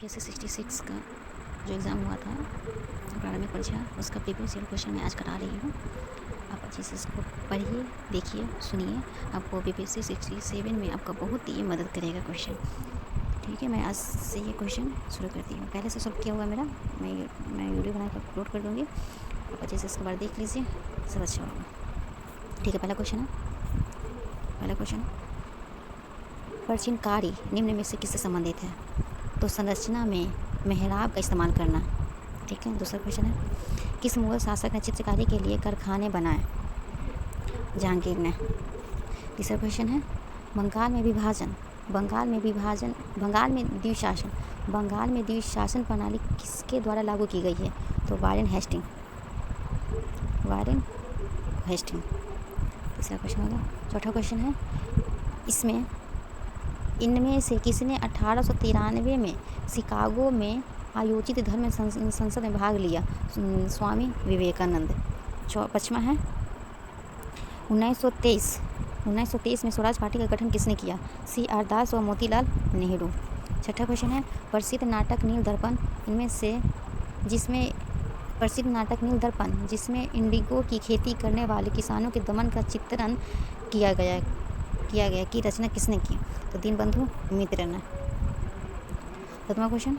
BPSC 66 का जो exam हुआ था प्रारंभिक परीक्षा, उसका प्रीवियस ईयर क्वेश्चन मैं आज करा रही हूँ। आप अच्छे से इसको पढ़िए, देखिए, सुनिए। आपको बीपीएससी 67 में आपका बहुत ही मदद करेगा क्वेश्चन। ठीक है, मैं आज से ये क्वेश्चन शुरू करती हूँ। पहले से सब किया हुआ मेरा, मैं वीडियो बना कर अपलोड कर दूँगी। आप अच्छे से इसके बारे देख लीजिए, सब अच्छा होगा। ठीक है, पहला क्वेश्चन प्राचीन कार्य निम्न में से किससे संबंधित है? तो संरचना में मेहराब का इस्तेमाल करना। ठीक है, दूसरा क्वेश्चन है, किस मुगल शासक ने चित्रकारी के लिए कारखाने बनाए? जहांगीर ने। तीसरा क्वेश्चन है, बंगाल में द्विशासन प्रणाली किसके द्वारा लागू की गई है? तो वारेन हेस्टिंग। तीसरा क्वेश्चन होगा। चौथा क्वेश्चन है, इनमें से किसने 1893 में शिकागो में आयोजित धर्म संसद में भाग लिया? स्वामी विवेकानंद। पाँचवा है, 1923 में स्वराज पार्टी का गठन किसने किया? CR दास और मोतीलाल नेहरू। छठा क्वेश्चन है, प्रसिद्ध नाटक नील दर्पण जिसमें इंडिगो की खेती करने वाले किसानों के दमन का चित्रण किया गया की रचना किसने की? तो दीनबंधु मित्र ने। सातवां क्वेश्चन,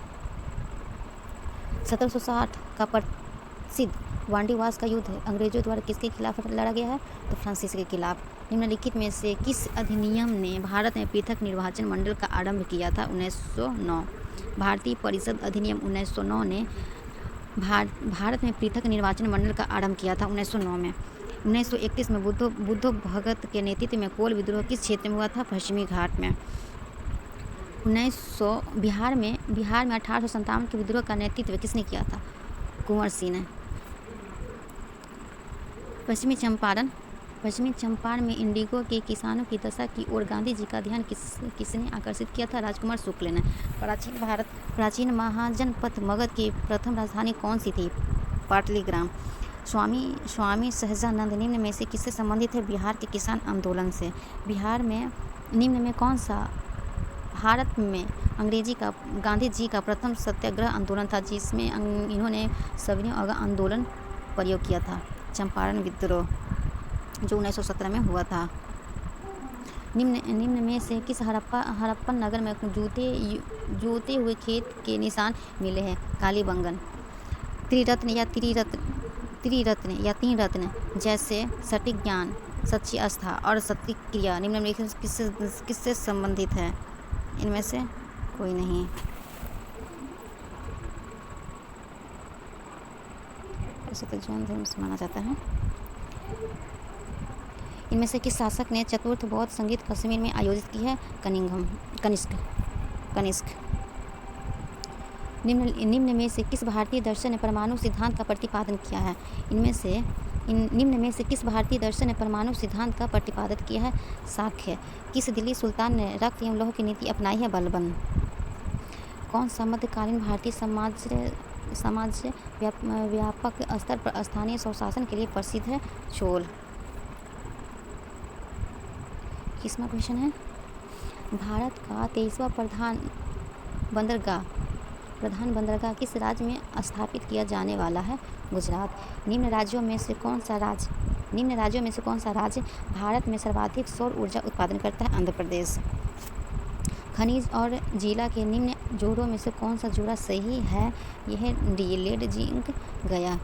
1760 का प्रसिद्ध वांडीवास का युद्ध अंग्रेजों द्वारा किसके खिलाफ लड़ा गया है? तो फ्रांसीसी के खिलाफ। निम्नलिखित में से किस अधिनियम ने भारत में पृथक निर्वाचन मंडल का आरंभ किया था? 1909। भारतीय परिषद अधिनियम 1909 ने भारत में पृथक निर्वाचन मंडल का आरंभ किया था 1909 में। 1931 में बुद्धो भगत के नेतृत्व में कोल विद्रोह किस क्षेत्र में हुआ था? पश्चिमी घाट में। बिहार में 1857 के विद्रोह का नेतृत्व किसने किया था? कुंवर सिंह ने। पश्चिमी चंपारण में इंडिगो के किसानों की दशा की ओर गांधी जी का ध्यान किसने आकर्षित किया था? राजकुमार शुक्ल ने। प्राचीन महाजनपद मगध की प्रथम राजधानी कौन सी थी? पाटलिग्राम। स्वामी सहजानंद निम्न में से किससे संबंधित है? बिहार के किसान आंदोलन से। निम्न में कौन सा भारत में गांधी जी का प्रथम सत्याग्रह आंदोलन था जिसमें इन्होंने सविनय आंदोलन प्रयोग किया था? चंपारण विद्रोह, जो 1917 में हुआ था। निम्न में से किस हड़प्पन नगर में जोते हुए खेत के निशान मिले हैं? कालीबंगन। त्रिरत्न या तीन रत्न जैसे सटीक ज्ञान, सच्ची आस्था और सटीक क्रिया निम्नलिखित किससे संबंधित है? इनमें से कोई नहीं। ऐसे तो जैन धर्म से माना जाता है। इनमें से किस शासक ने चतुर्थ बौद्ध संगीत कश्मीर में आयोजित की है? कनिष्क। निम्न में से किस भारतीय दर्शन ने परमाणु सिद्धांत का प्रतिपादन किया है? निम्न में से किस भारतीय दर्शन ने परमाणु सिद्धांत का प्रतिपादन किया है? शाक्य। किस दिल्ली सुल्तान ने रक्त एवं लौह की नीति अपनाई है? बलबन। कौन सा मध्यकालीन भारतीय समाज व्यापक स्तर पर स्थानीय स्वशासन के लिए प्रसिद्ध है? चोल। किसवां क्वेश्चन है, भारत का 23वां प्रधान बंदरगाह किस राज्य में स्थापित किया जाने वाला है? गुजरात। निम्न राज्यों में से कौन सा राज्य भारत में सर्वाधिक सौर ऊर्जा उत्पादन करता है? आंध्र प्रदेश। खनिज और जिला के निम्न जोड़ों में से कौन सा जोड़ा सही है? यह लेड जिंक गया।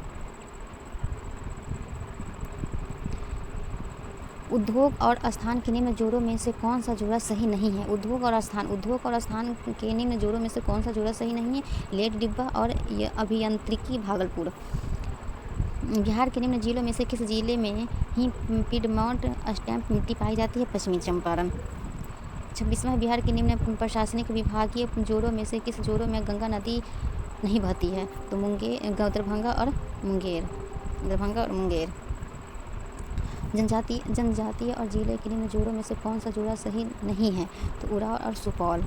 उद्योग और स्थान के निम्न जोड़ों में से कौन सा जोड़ा सही नहीं है? उद्योग और स्थान के निम्न जोड़ों में से कौन सा जोड़ा सही नहीं है? लेड डिब्बा और अभियांत्रिकी भागलपुर। बिहार के निम्न जिलों में से किस जिले में ही पिडमॉन्ट स्टैम्प मिट्टी पाई जाती है? पश्चिमी चंपारण। 26वां, बिहार के निम्न प्रशासनिक विभागीय जोड़ों में से किस जोड़ों में गंगा नदी नहीं बहती है? तो दरभंगा और मुंगेर। जनजातीय और जिले के निम्न जोड़ों में से कौन सा जोड़ा सही नहीं है? तो उराव और सुपौल।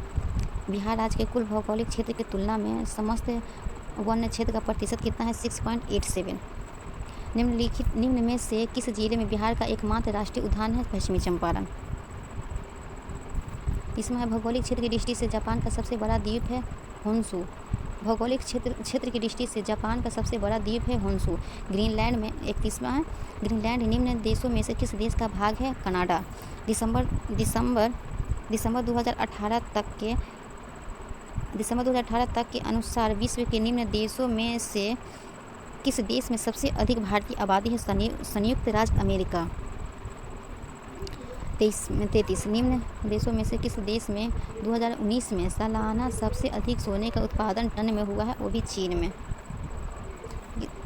बिहार राज्य के कुल भौगोलिक क्षेत्र की तुलना में समस्त वन्य क्षेत्र का प्रतिशत कितना है? 6.87। निम्न में से किस जिले में बिहार का एकमात्र राष्ट्रीय उद्यान है? पश्चिमी चंपारण। तीसरा, भौगोलिक क्षेत्र की दृष्टि से जापान का सबसे बड़ा द्वीप है होन्शु। भौगोलिक क्षेत्र की दृष्टि से जापान का सबसे बड़ा द्वीप है होन्शु। ग्रीनलैंड में 31वां है। ग्रीनलैंड निम्न देशों में से किस देश का भाग है? कनाडा। दिसंबर 2018 तक के अनुसार विश्व के निम्न देशों में से किस देश में सबसे अधिक भारतीय आबादी है? संयुक्त राज्य अमेरिका। 33 निम्न देशों में से किस देश में 2019 में सालाना सबसे अधिक सोने का उत्पादन टन में हुआ है? वो भी चीन में।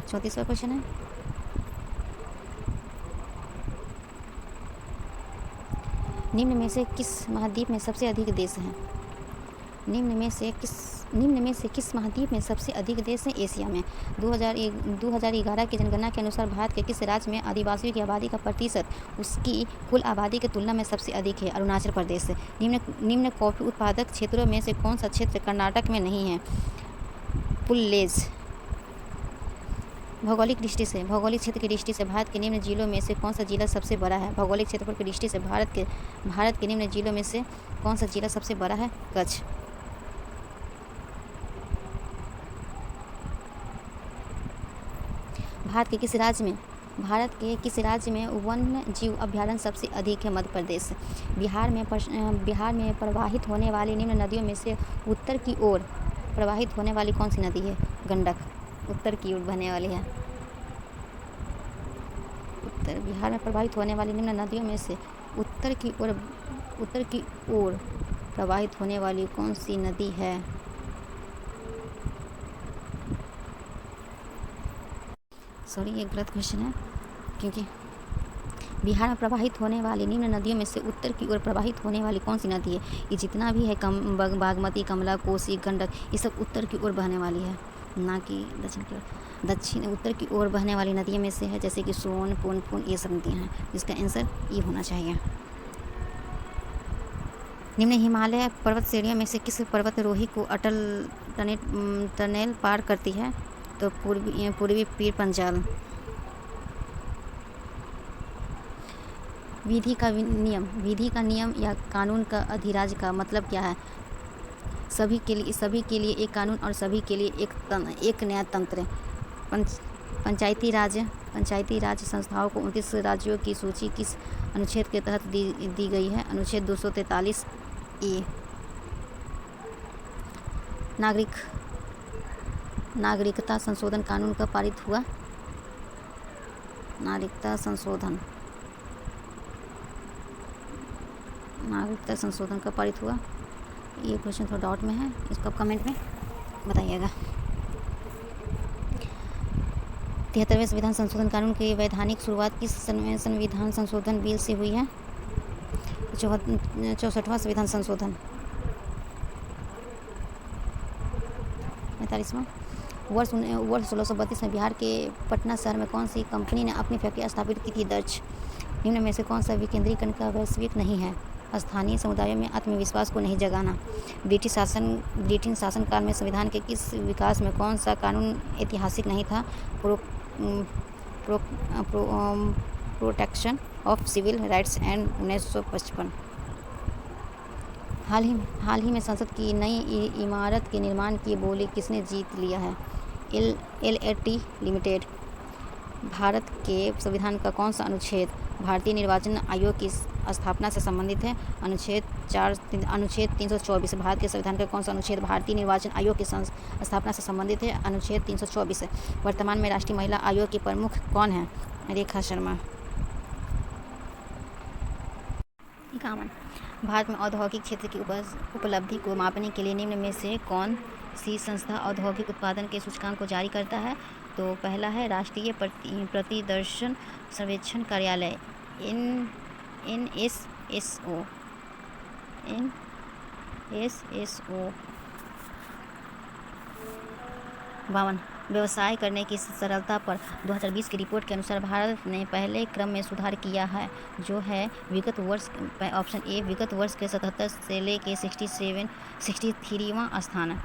34वां क्वेश्चन है, निम्न में से किस महाद्वीप में सबसे अधिक देश हैं? निम्न में से किस महाद्वीप में सबसे अधिक देश हैं? एशिया में। 2011 की जनगणना के अनुसार भारत के किस राज्य में आदिवासियों की आबादी का प्रतिशत उसकी कुल आबादी की तुलना में सबसे अधिक है? अरुणाचल प्रदेश। निम्न कॉफी उत्पादक क्षेत्रों में से कौन सा क्षेत्र कर्नाटक में नहीं है? पुल्लेज। भौगोलिक क्षेत्र की दृष्टि से भारत के निम्न जिलों में से कौन सा जिला सबसे बड़ा है? भौगोलिक क्षेत्रफल की दृष्टि से भारत के निम्न जिलों में से कौन सा जिला सबसे बड़ा है? कच्छ। भारत के किस राज्य में वन्य जीव अभ्यारण्य सबसे अधिक है? मध्य प्रदेश। बिहार में प्रवाहित होने वाली निम्न नदियों में से उत्तर की ओर प्रवाहित होने वाली कौन सी नदी है? गंडक। उत्तर की ओर बहने वाली है। बिहार में प्रवाहित होने वाली निम्न नदियों में से उत्तर की ओर प्रवाहित होने वाली कौन सी नदी है? सॉरी, ये गलत क्वेश्चन है, क्योंकि बिहार में प्रवाहित होने वाली निम्न नदियों में से उत्तर की ओर प्रवाहित होने वाली कौन सी नदी है? ये जितना भी है बागमती, कमला, कोसी, गंडक, ये सब उत्तर की ओर बहने वाली है, ना कि दक्षिण की ओर। उत्तर की ओर बहने वाली नदियों में से है जैसे कि सोन, पुनपुन, ये सब नदियाँ हैं, जिसका आंसर ये होना चाहिए। निम्न हिमालय पर्वत श्रेणियों में से किस पर्वतारोही को अटल टनल पार करती है? तो पूर्वी पीर पंजाल। विधि का नियम या कानून का अधिराज्य का मतलब क्या है? सभी के लिए एक कानून और सभी के लिए एक न्याय तंत्र। पंचायती राज संस्थाओं को 29 राज्यों की सूची किस अनुच्छेद के तहत दी गई है? अनुच्छेद 243 ए। नागरिकता संशोधन कानून कब पारित हुआ? नागरिकता संशोधन कब पारित हुआ? ये क्वेश्चन थोड़ा डाउट में है, इसको आप कमेंट में बताइएगा। 73वें संविधान संशोधन कानून की वैधानिक शुरुआत किस संविधान संशोधन बिल से हुई है? 64वां संविधान संशोधन। 45वां। वर्ष 1632 में बिहार के पटना शहर में कौन सी कंपनी ने अपनी फैक्ट्री स्थापित की थी? दर्ज। निम्न में से कौन सा विकेंद्रीकरण का वैश्विक नहीं है? स्थानीय समुदायों में आत्मविश्वास को नहीं जगाना। ब्रिटिश शासनकाल में संविधान के किस विकास में कौन सा कानून ऐतिहासिक नहीं था? Protection of civil rights and 1955। हाल ही में संसद की नई इमारत के निर्माण की बोली किसने जीत लिया है? LLT limited. भारत के संविधान का कौन सा अनुच्छेद भारतीय निर्वाचन आयोग की स्थापना से संबंधित है? अनुच्छेद 324। भारत के संविधान का कौन सा अनुच्छेद भारतीय निर्वाचन आयोग की स्थापना से संबंधित है? अनुच्छेद 324। वर्तमान में राष्ट्रीय महिला आयोग की प्रमुख कौन है? रेखा शर्मा। 51। भारत में औद्योगिक क्षेत्र की उपलब्धि को मापने के लिए निम्न में से कौन सी संस्था औद्योगिक उत्पादन के सूचकांक को जारी करता है? तो पहला है राष्ट्रीय प्रतिदर्शन सर्वेक्षण कार्यालय NSSO। 52। व्यवसाय करने की सरलता पर 2020 की रिपोर्ट के अनुसार भारत ने पहले क्रम में सुधार किया है, जो है विगत वर्ष। ऑप्शन ए विगत वर्ष के 77 से लेके 63वां स्थान।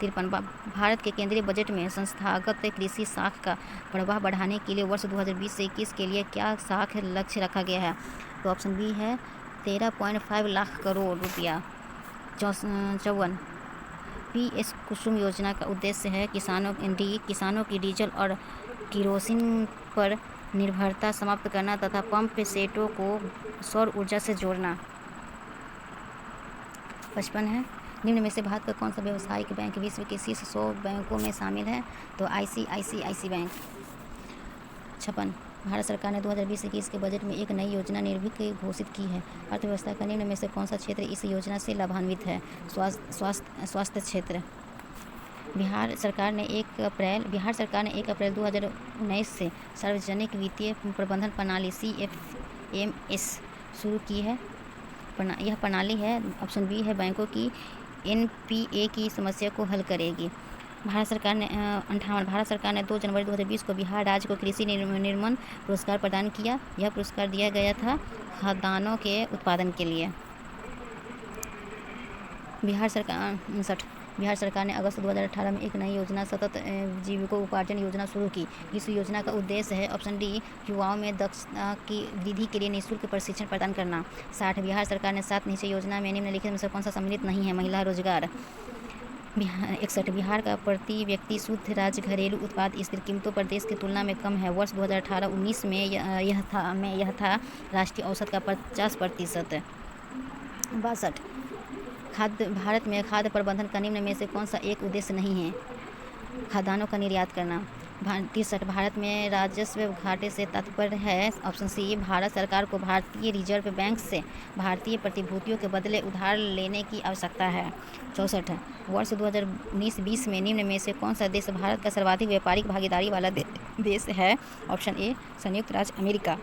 53। भारत के केंद्रीय बजट में संस्थागत कृषि साख का प्रवाह बढ़ाने के लिए वर्ष 2020 से 21 के लिए क्या साख लक्ष्य रखा गया है? तो ऑप्शन बी है 13.5 लाख करोड़ रुपया। 54। पीएस कुसुम योजना का उद्देश्य है किसानों की डीजल और केरोसिन पर निर्भरता समाप्त करना तथा पंप सेटों को सौर ऊर्जा से जोड़ना। 55 है, निम्न में से भारत का कौन सा व्यावसायिक बैंक विश्व के शीर्ष 100 बैंकों में शामिल है? तो ICICI बैंक। 56, भारत सरकार ने 2020-21 के बजट में एक नई योजना निर्भीक घोषित की है। अर्थव्यवस्था का निम्न में से कौन सा क्षेत्र इस योजना से लाभान्वित है? स्वास्थ्य क्षेत्र। बिहार सरकार ने 1 अप्रैल 2019 से सार्वजनिक वित्तीय प्रबंधन प्रणाली CFMS शुरू की है। यह प्रणाली है, ऑप्शन बी है, बैंकों की NPA की समस्या को हल करेगी। भारत सरकार ने 2 जनवरी 2020 को बिहार राज्य को कृषि निर्माण पुरस्कार प्रदान किया। यह पुरस्कार दिया गया था खाद्यान्नों के उत्पादन के लिए। बिहार सरकार ने अगस्त 2018 में एक नई योजना सतत जीविकोपार्जन योजना शुरू की। इस योजना का उद्देश्य है, ऑप्शन डी, युवाओं में दक्षता की वृद्धि के लिए निःशुल्क प्रशिक्षण प्रदान करना। 60, बिहार सरकार ने 7 निश्चय योजना में निम्नलिखित में से कौन सा सम्मिलित नहीं है? महिला रोजगार। 61, बिहार का प्रति व्यक्ति शुद्ध राज्य घरेलू उत्पाद स्थिर कीमतों पर देश की तुलना में कम है। वर्ष 2018-19 में यह था राष्ट्रीय औसत का 50%। 62, भारत में खाद्य प्रबंधन का निम्न में से कौन सा एक उद्देश्य नहीं है? खाद्यान्नों का निर्यात करना। 63, भारत में राजस्व घाटे से तात्पर्य है, ऑप्शन सी, भारत सरकार को भारतीय रिजर्व बैंक से भारतीय प्रतिभूतियों के बदले उधार लेने की आवश्यकता है। 64, वर्ष 2019-20 में निम्न में से कौन सा देश भारत का सर्वाधिक व्यापारिक भागीदारी वाला देश है? ऑप्शन ए, संयुक्त राज्य अमेरिका।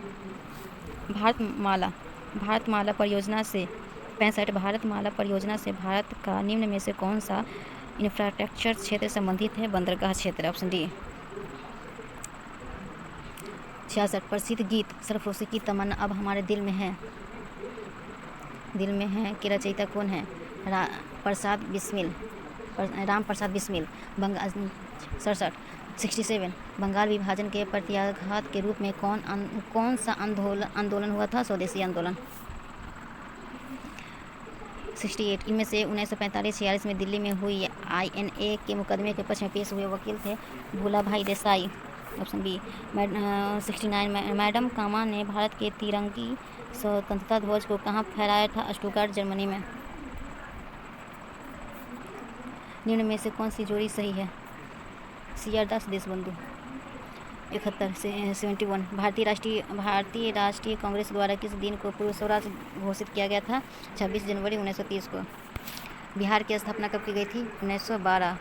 भारतमाला परियोजना से 65, भारतमाला परियोजना से भारत का निम्न में से कौन सा इंफ्रास्ट्रक्चर क्षेत्र संबंधित है? बंदरगाह क्षेत्र, ऑप्शन डी। 66, प्रसिद्ध गीत सरफरोशी की तमन्ना अब हमारे दिल में है के रचयिता कौन है? राम प्रसाद बिस्मिल। 67, बंगाल विभाजन के प्रत्याघात के रूप में कौन सा आंदोलन हुआ था? स्वदेशी आंदोलन। 68, इनमें से 1945-46 में दिल्ली में हुई INA के मुकदमे के पक्ष में पेश हुए वकील थे? Bhulabhai Desai, option B. 69, madam Cama ने भारत के तिरंगी स्वतंत्रता ध्वज को कहाँ फहराया था? स्टुटगार्ट, जर्मनी में। निम्न में से कौन सी जोड़ी सही है? CR दास, देशबंधु। 71, भारतीय राष्ट्रीय कांग्रेस द्वारा किस दिन को पूर्व स्वराज घोषित किया गया था? 26 जनवरी 1930 को। बिहार की स्थापना कब की गई थी? 1912।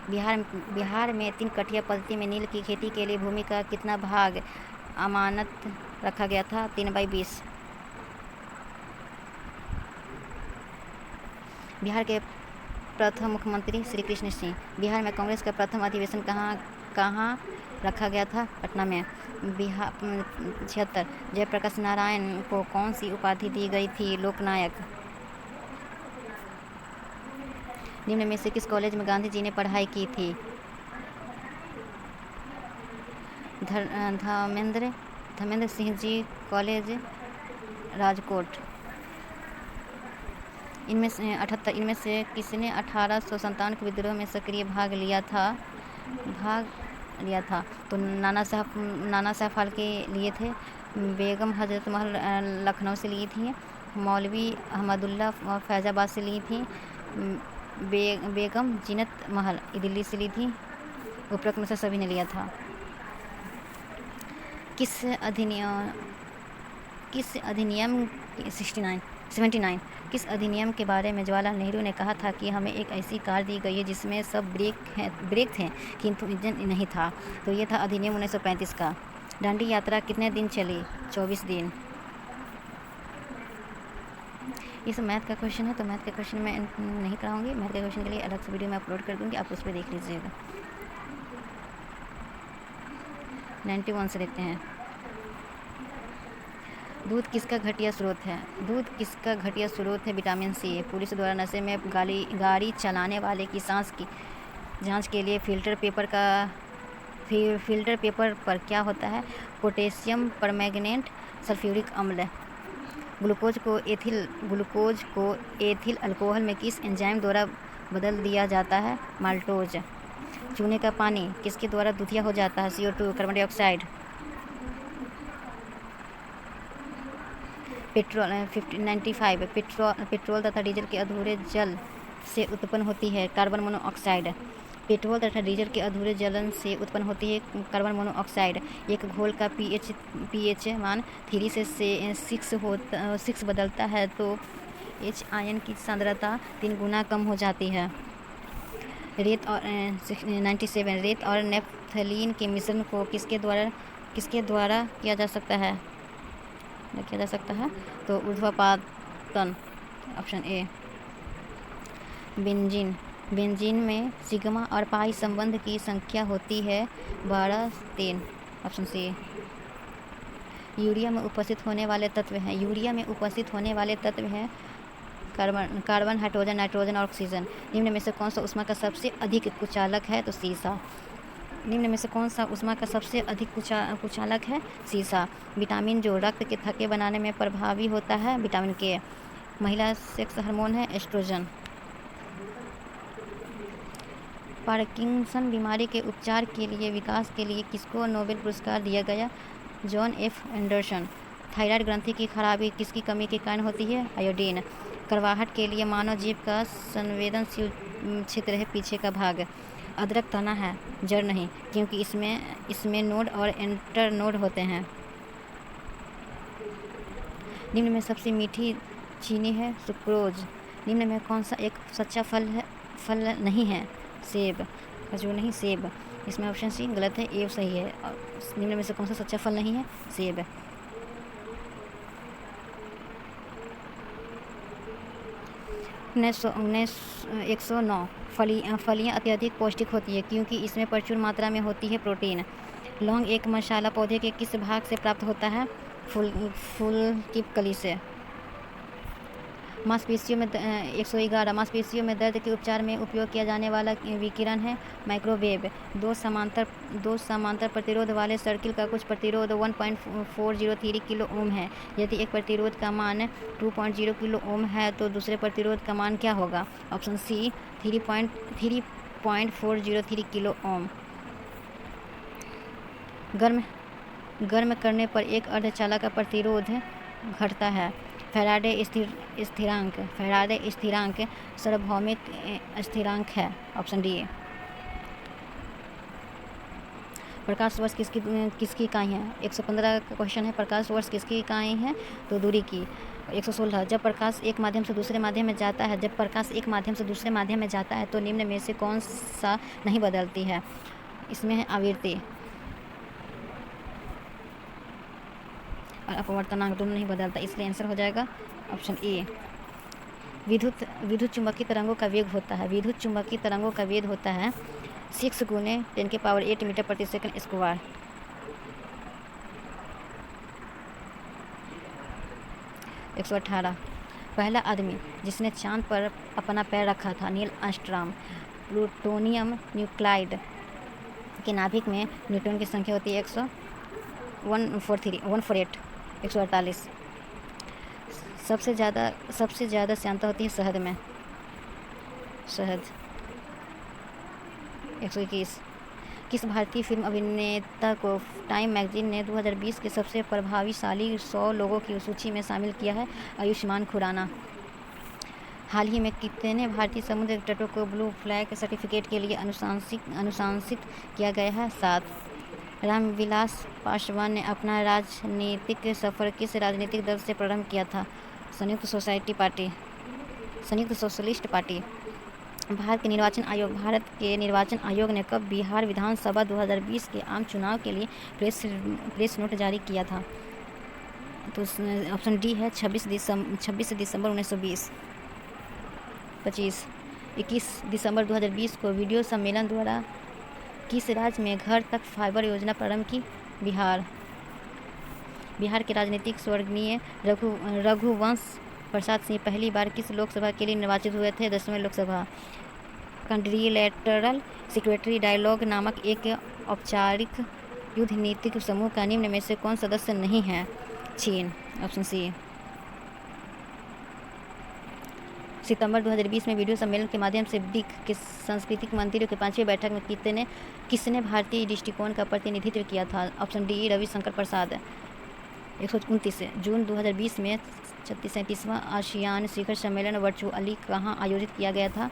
बिहार में 3 कठिया पद्धति में नील की खेती के लिए भूमि का कितना भाग अमानत रखा गया था? 3/20। बिहार के प्रथम मुख्यमंत्री श्री कृष्ण सिंह। बिहार में कांग्रेस का प्रथम अधिवेशन कहाँ रखा गया था? पटना में। 76, जयप्रकाश नारायण को कौन सी उपाधि दी गई थी? लोकनायक। निम्न में से किस कॉलेज में गांधी जी ने पढ़ाई की थी? धर्मेंद्र सिंह जी कॉलेज, राजकोट। इनमें से 78, इनमें से किसने 1857 के विद्रोह में सक्रिय भाग लिया था? तो नाना साहब फाल्के लिए थे। बेगम हजरत महल लखनऊ से ली थी। मौलवी अहमदुल्ला फैज़ाबाद से ली थी। बेगम जीनत महल दिल्ली से ली थी। उपरोक्त में से सभी ने लिया था। किस अधिनियम 79 किस अधिनियम के बारे में जवाहरलाल नेहरू ने कहा था कि हमें एक ऐसी कार दी गई है जिसमें सब ब्रेक थे किंतु इंजन नहीं था? तो ये था अधिनियम 1935 का। दांडी यात्रा कितने दिन चली? 24 दिन। ये सब मैथ का क्वेश्चन है, तो मैथ का क्वेश्चन मैं नहीं कराऊंगी। मैथ के क्वेश्चन के लिए अलग से वीडियो मैं अपलोड कर दूंगी, आप उस पर देख लीजिएगा। 91 से देखते हैं। दूध किसका घटिया स्रोत है? दूध किसका घटिया स्रोत है? Vitamin C. पुलिस द्वारा नशे में गाड़ी चलाने वाले की सांस की जांच के लिए फिल्टर पेपर पर क्या होता है? पोटेशियम परमैंगनेट सल्फ्यूरिक अम्ल। ग्लूकोज को एथिल अल्कोहल में किस एंजाइम द्वारा बदल दिया जाता है? माल्टोज। चूने का पानी किसके द्वारा दूधिया हो जाता है? CO2, carbon dioxide. Petrol 95 petrol तथा डीजल के अधूरे जल से उत्पन्न होती है कार्बन मोनोऑक्साइड। पेट्रोल तथा डीजल के अधूरे जलन से उत्पन्न होती है कार्बन मोनोऑक्साइड। एक घोल का pH मान 3 से 6 बदलता है तो H आयन की सांद्रता 3 गुना कम हो जाती है। रेत और 97 रेत और नेफ्थलीन के मिश्रण को किसके द्वारा किया जा सकता है? तो ऊर्ध्वपातन, ऑप्शन ए। बेंजीन में सिग्मा और पाई संबंध की संख्या होती है 12-3, ऑप्शन सी। यूरिया में उपस्थित होने वाले तत्व हैं कार्बन, हाइड्रोजन, नाइट्रोजन और ऑक्सीजन। निम्न में से कौन सा ऊष्मा का सबसे अधिक कुचालक है? तो सीसा। निम्न में से कौन सा ऊष्मा का सबसे अधिक कुचालक है? सीसा। विटामिन जो रक्त के थक्के बनाने में प्रभावी होता है? विटामिन के। महिला सेक्स हार्मोन है एस्ट्रोजन। पार्किंसन बीमारी के उपचार के लिए विकास के लिए किसको नोबेल पुरस्कार दिया गया? John F Anderson. थायराइड ग्रंथि की खराबी किसकी कमी के कारण होती है? आयोडीन। करवाहट के लिए मानव जीभ का संवेदनशील क्षेत्र है पीछे का भाग। अदरक तना है, जड़ नहीं, क्योंकि इसमें नोड और एंटर नोड होते हैं। निम्न में सबसे मीठी चीनी है? सुक्रोज। निम्न में कौन सा एक सच्चा फल नहीं है? सेब। खजूर नहीं, सेब। इसमें ऑप्शन सी गलत है, ए सही है। निम्न में से कौन सा सच्चा फल नहीं है? सेब। 109 फलियाँ अत्यधिक पौष्टिक होती है क्योंकि इसमें प्रचुर मात्रा में होती है प्रोटीन। लौंग एक मसाला पौधे के किस भाग से प्राप्त होता है? फूल की कली से। मांसपेशियों में 111 मांसपेशियों में दर्द के उपचार में उपयोग किया जाने वाला विकिरण है माइक्रोवेव। दो समांतर प्रतिरोध वाले सर्किल का कुछ प्रतिरोध 1.403 किलो ओम है। यदि एक प्रतिरोध का मान 2.0 किलो ओम है तो दूसरे प्रतिरोध का मान क्या होगा? Option C 3.403 kilo ohm. गर्म करने पर एक अर्धचालक का प्रतिरोध घटता है। फैराडे स्थिरांक सार्वभौमिक स्थिरांक है, ऑप्शन डी। प्रकाश वर्ष किसकी इकाई है? 115 का क्वेश्चन है। प्रकाश वर्ष किसकी इकाई है? तो दूरी की। 116 जब प्रकाश एक माध्यम से दूसरे माध्यम में जाता है तो निम्न में से कौन सा नहीं बदलती है? इसमें है आवृत्ति और अपवर्तनांक, दोनों नहीं बदलता, इसलिए आंसर हो जाएगा ऑप्शन ए। विद्युत चुम्बकीय तरंगों का वेग होता है 6 × 10⁸ मीटर प्रति सेकंड स्क्वायर। एक 118 पहला आदमी जिसने चांद पर अपना पैर रखा था नील आर्मस्ट्रांग। प्लूटोनियम न्यूक्लाइड के नाभिक में न्यूट्रॉन की संख्या होती है 148। 148 सबसे ज़्यादा श्यानता होती है शहद में। 121 किस भारतीय फिल्म अभिनेता को टाइम मैगजीन ने 2020 के सबसे प्रभावशाली 100 लोगों की सूची में शामिल किया है? आयुष्मान खुराना। हाल ही में कितने भारतीय समुद्र तटों को ब्लू फ्लैग सर्टिफिकेट के लिए अनुशंसित किया गया है? 7। रामविलास पासवान ने अपना राजनीतिक सफ़र किस राजनीतिक दल से प्रारंभ किया था? संयुक्त सोशलिस्ट पार्टी। भारत के निर्वाचन आयोग ने कब बिहार विधानसभा 2020 के आम चुनाव के लिए प्रेस नोट जारी किया था? तो ऑप्शन डी है 26 दिसंबर 1920। 21 दिसंबर 2020 को वीडियो सम्मेलन द्वारा किस राज्य में घर तक फाइबर योजना प्रारंभ की? बिहार के राजनीतिक स्वर्गीय रघुवंश प्रसाद सिंह पहली बार किस लोकसभा के लिए निर्वाचित हुए थे? 10वीं लोकसभा। क्वाड्रिलेटरल सिक्योरिटी डायलॉग नामक एक औपचारिक युद्ध नीतिक समूह का निम्न में से कौन सदस्य नहीं है? चीन, ऑप्शन सी। सितंबर 2020 में वीडियो सम्मेलन के माध्यम से ब्रिक के सांस्कृतिक मंत्रियों की 5वीं बैठक में किसने भारतीय दृष्टिकोण का प्रतिनिधित्व किया था? ऑप्शन डी रविशंकर प्रसाद। 129 जून 2020 में 37वां आसियान शिखर सम्मेलन वर्चुअली कहाँ आयोजित किया गया था?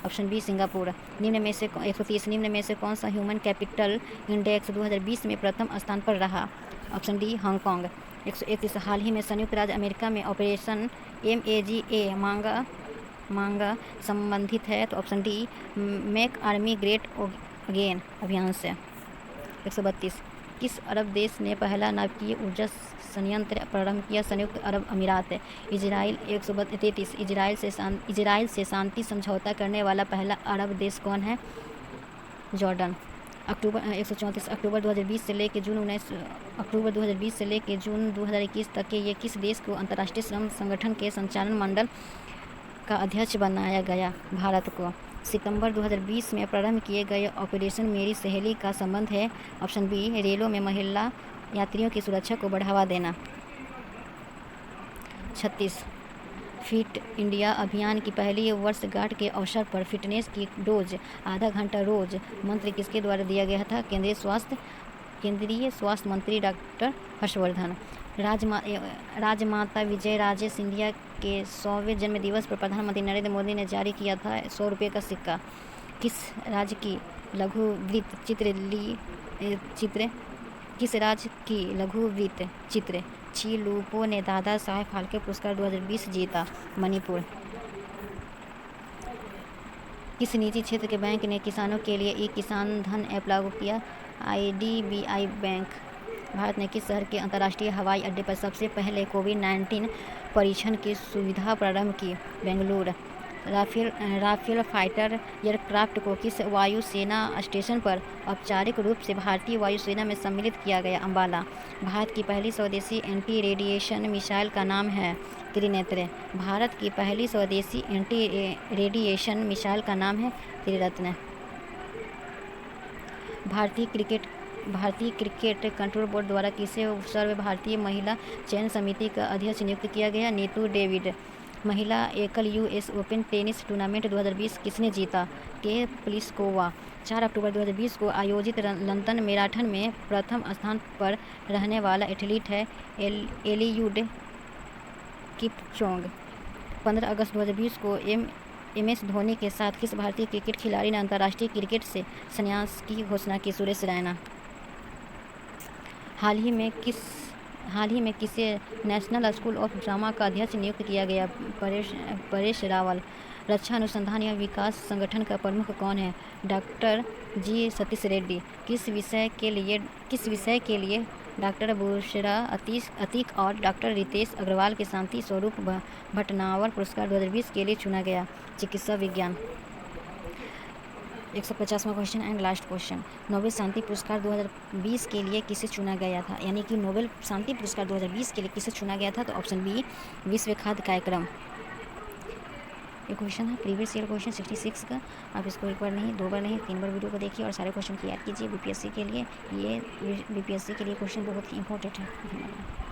Option B Singapore. निम्न में से 130 निम्न में से कौन सा ह्यूमन कैपिटल इंडेक्स 2020 में प्रथम स्थान पर रहा? Option D Hong Kong. 131 हाल ही में संयुक्त राज्य अमेरिका में ऑपरेशन MAGA मांगा संबंधित है, तो option D make army great again अभियान से। 132 किस अरब देश ने पहला नाभिकीय ऊर्जा संयंत्र प्रारंभ किया? संयुक्त अरब अमीरात। इजराइल। 133 इजराइल से शांति समझौता करने वाला पहला अरब देश कौन है? जॉर्डन। 134 अक्टूबर 2020 से लेकर जून 2021 तक के ये किस देश को अंतर्राष्ट्रीय श्रम संगठन के संचालन मंडल का अध्यक्ष बनाया गया? भारत को। सितंबर 2020 में प्रारंभ किए गए ऑपरेशन मेरी सहेली का संबंध है? ऑप्शन बी रेलों में महिला यात्रियों की सुरक्षा को बढ़ावा देना। 36 फिट इंडिया अभियान की पहली वर्षगांठ के अवसर पर फिटनेस की डोज आधा घंटा रोज मंत्र किसके द्वारा दिया गया था? केंद्रीय स्वास्थ्य मंत्री डॉक्टर हर्षवर्धन। राजमाता विजयराजे सिंधिया के 100वें जन्मदिवस पर प्रधानमंत्री नरेंद्र मोदी ने जारी किया था 100 रुपये का सिक्का। किस राज्य की लघु वृत्त चित्र ची लूपो ने दादा साहेब फाल्के पुरस्कार 2020 जीता? मणिपुर। किस निजी क्षेत्र के बैंक ने किसानों के लिए ई किसान धन ऐप लागू किया? IDBI bank. भारत ने किस शहर के अंतर्राष्ट्रीय हवाई अड्डे पर सबसे पहले कोविड-19 परीक्षण की सुविधा प्रारंभ की? बेंगलुरु। राफेल फाइटर एयरक्राफ्ट को किस वायुसेना स्टेशन पर औपचारिक रूप से भारतीय वायुसेना में सम्मिलित किया गया? अंबाला। भारत की पहली स्वदेशी एंटी रेडिएशन मिसाइल का नाम है? त्रिनेत्र। भारत की पहली स्वदेशी एंटी रेडिएशन मिसाइल का नाम है? त्रिरत्न। भारतीय क्रिकेट कंट्रोल बोर्ड द्वारा किसे सर्वभारतीय महिला चयन समिति का अध्यक्ष नियुक्त किया गया? नीतू डेविड। महिला एकल US ओपन टेनिस टूर्नामेंट 2020 किसने जीता? के प्लिस्कोवा। 4 अक्टूबर 2020 को आयोजित लंदन मैराथन में प्रथम स्थान पर रहने वाला एथलीट है एलियूड किपचोंग। 15 अगस्त 2020 को MS धोनी के साथ किस भारतीय क्रिकेट खिलाड़ी ने अंतर्राष्ट्रीय क्रिकेट से संन्यास की घोषणा की? सुरेश रैना। हाल ही में किसे नेशनल स्कूल ऑफ ड्रामा का अध्यक्ष नियुक्त किया गया? परेश रावल। रक्षा अनुसंधान एवं विकास संगठन का प्रमुख कौन है? Doctor G Satish Reddy. किस विषय के लिए डॉक्टर बुशरा अतीक और डॉक्टर रितेश अग्रवाल के शांति स्वरूप भटनागर पुरस्कार 2020 के लिए चुना गया? चिकित्सा विज्ञान। 150वां question and last question. Nobel शांति पुरस्कार 2020 के लिए किसे चुना गया था? यानी कि नोबेल शांति पुरस्कार 2020 के लिए किसे चुना गया था? तो ऑप्शन बी विश्व खाद्य कार्यक्रम। ये क्वेश्चन है प्रीवियस ईयर क्वेश्चन 66 का। आप इसको एक बार नहीं, 2 बार नहीं, 3 बार वीडियो को देखिए और सारे क्वेश्चन क्लियर कीजिए BPSC के लिए। ये BPSC के लिए क्वेश्चन बहुत ही इंपॉर्टेंट है। धन्यवाद।